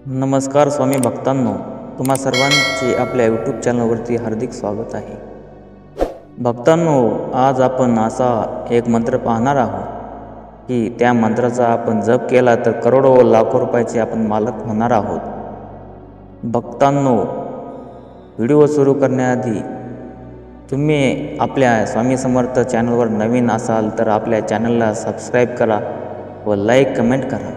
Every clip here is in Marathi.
नमस्कार स्वामी भक्तांनो, तुम्हा सर्वांचे आपल्या यूट्यूब चॅनलवरती हार्दिक स्वागत आहे. भक्तांनो, आज आपण असा एक मंत्र पाहणार आहोत की त्या मंत्राचा आपण जप केला तर करोडो व लाखो रुपयाचे आपण मालक होणार आहोत. भक्तांनो, व्हिडिओ सुरू करण्याआधी तुम्ही आपल्या स्वामी समर्थ चॅनलवर नवीन असाल तर आपल्या चॅनलला सबस्क्राईब करा व लाईक कमेंट करा.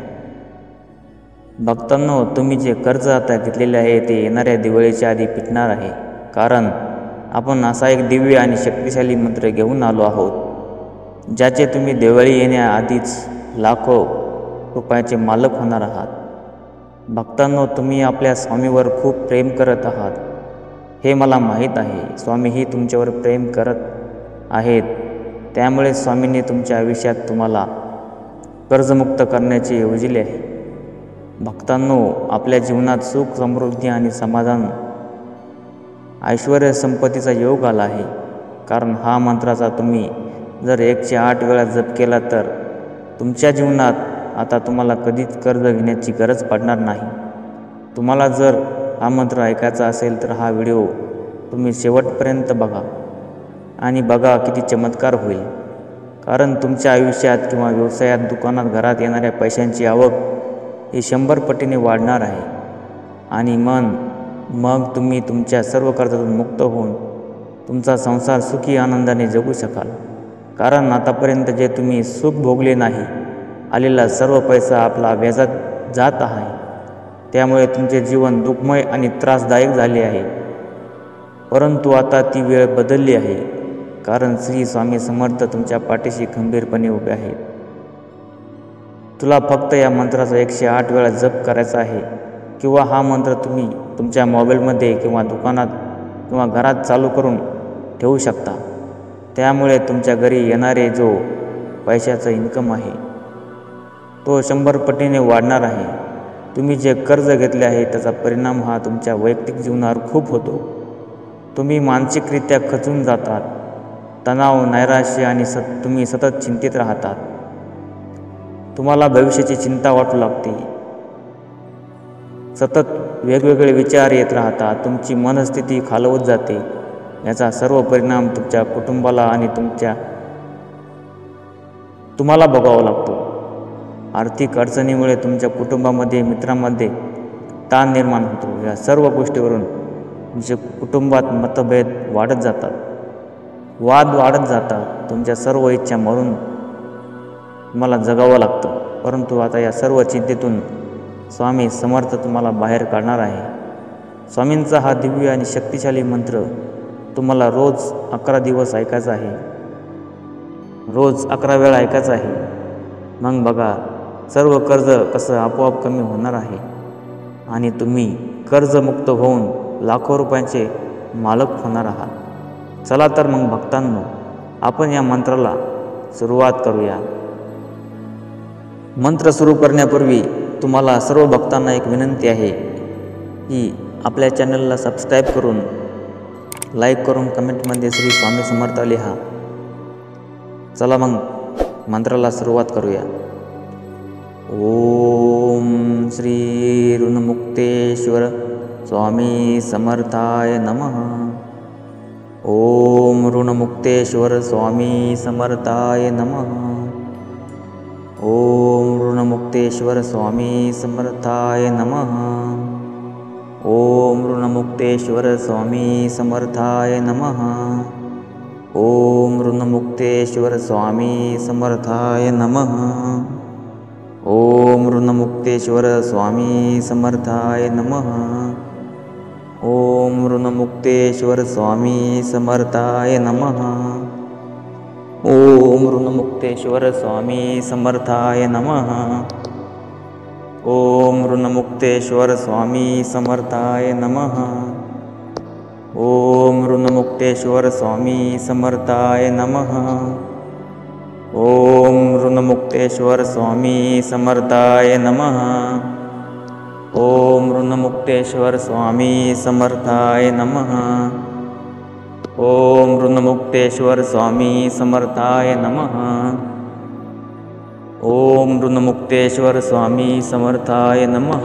भक्तांनो, तुम्ही जे कर्ज आता घेतलेले आहे ते येणाऱ्या दिवाळीच्या आधी फिटणार आहे. कारण आपण असा एक दिव्य आणि शक्तिशाली मंत्र घेऊन आलो आहोत ज्याचे तुम्ही दिवाळी येण्याआधीच लाखो रुपयाचे मालक होणार आहात. भक्तांनो, तुम्ही आपल्या स्वामीवर खूप प्रेम करत आहात हे मला माहीत आहे. स्वामीही तुमच्यावर प्रेम करत आहेत, त्यामुळे स्वामींनी तुमच्या आयुष्यात तुम्हाला कर्जमुक्त करण्याचे योजिले आहे. भक्तांनो, आपल्या जीवनात सुख, समृद्धी आणि समाधान, ऐश्वर्य, संपत्तीचा योग आला आहे. कारण हा मंत्राचा तुम्ही जर 108 वेळा जप केला तर तुमच्या जीवनात आता तुम्हाला कधीच कर्ज घेण्याची गरज पडणार नाही. तुम्हाला जर हा मंत्र ऐकायचा असेल तर हा व्हिडिओ तुम्ही शेवटपर्यंत बघा आणि बघा किती चमत्कार होईल. कारण तुमच्या आयुष्यात किंवा व्यवसायात, दुकानात, घरात येणाऱ्या पैशांची आवक ही 100 पटीने वाढणार आहे. आणि मग तुम्ही तुमच्या सर्व कर्जातून मुक्त होऊन तुमचा संसार सुखी आनंदाने जगू शकाल. कारण आतापर्यंत जे तुम्ही सुख भोगले नाही, आलेला सर्व पैसा आपला व्याजात जात आहे. त्यामुळे तुमचे जीवन दुःखमय आणि त्रासदायक झाले आहे. परंतु आता ती वेळ बदलली आहे. कारण श्री स्वामी समर्थ तुमच्या पाठीशी खंबीरपणे उभे आहेत. तुला फक्त या मंत्राचा 108 वेळा जप करायचा आहे. किंवा हा मंत्र तुम्ही तुमच्या मोबाईलमध्ये किंवा दुकानात किंवा घरात चालू करून ठेवू शकता. त्यामुळे तुमच्या घरी येणारे जो पैशाचा इन्कम आहे तो 100 पटीने वाढणार आहे. तुम्ही जे कर्ज घेतले आहे त्याचा परिणाम हा तुमच्या वैयक्तिक जीवनावर खूप होतो. तुम्ही मानसिकरित्या खचून जातात. तणाव, नैराश्य आणि तुम्ही सतत चिंतित राहतात. तुम्हाला भविष्याची चिंता वाटू लागते. सतत वेगवेगळे विचार येत राहतात. तुमची मनस्थिती खालवत जाते. याचा सर्व परिणाम तुमच्या कुटुंबाला आणि तुम्हाला भोगावा लागतो. आर्थिक अडचणीमुळे तुमच्या कुटुंबामध्ये, मित्रांमध्ये ताण निर्माण होतो. या सर्व गोष्टीवरून तुमच्या कुटुंबात मतभेद वाढत जातात, वाद वाढत जातात. तुमच्या सर्व इच्छा मरून तुम्हाला जगावं लागतं. परंतु आता या सर्व चिंतेतून स्वामी समर्थ तुम्हाला बाहेर काढणार आहे. स्वामींचा हा दिव्य आणि शक्तिशाली मंत्र तुम्हाला रोज 11 दिवस ऐकायचा आहे. रोज 11 वेळा ऐकायचा आहे. मग बघा सर्व कर्ज कसं आपोआप कमी होणार आहे आणि तुम्ही कर्जमुक्त होऊन लाखो रुपयांचे मालक होणार आहात. चला तर मग भक्तांनो, आपण या मंत्राला सुरुवात करूया. मंत्र सुरू करण्यापूर्वी तुम्हाला सर्व भक्तांना एक विनंती आहे की आपल्या चॅनलला सबस्क्राईब करून, लाईक करून, कमेंटमध्ये श्री स्वामी समर्थ लिहा. चला मग मंत्राला सुरुवात करूया. ओम श्री ऋणमुक्तेश्वर स्वामी समर्थाय नमः. ओम ऋणमुक्तेश्वर स्वामी समर्थाय नमः. ओम ऋणमुक्तेश्वर स्वामी समर्थाय नमः. ओम ऋणमुक्तेश्वर स्वामी समर्थाय नमः. ओम ऋणमुक्तेश्वर स्वामी समर्थाय नमः. ओम ऋणमुक्तेश्वर स्वामी समर्थाय नमः. ओम ऋणमुक्तेश्वर स्वामी समर्थाय नमः. ओम ऋणमुक्तेश्वर स्वामी समर्थाय नमः. ओम ऋणमुक्तेश्वर स्वामी समर्थाय नमः. ओम ऋणमुक्तेश्वर स्वामी समर्थाय नमः. ओम ऋणमुक्तेश्वर स्वामी समर्थाय नमः. ओम ऋणमुक्तेश्वर स्वामी समर्थाय नमः. ओम ऋणमुक्तेश्वर स्वामी समर्थाय नमः. ओम ऋणमुक्तेश्वर स्वामी समर्थाय नमः.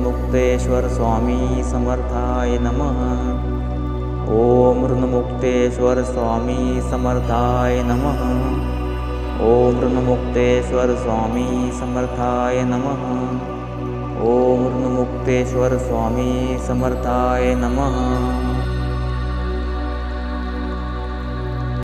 ऋणमुक्तेश्वर स्वामी समर्थाय नमः. ओम ऋणमुक्तेश्वर स्वामी समर्थाय नमः. ओम ऋणमुक्तेश्वर स्वामी समर्थाय नमः. ओम ऋणमुक्तेश्वर स्वामी समर्थाय नमः.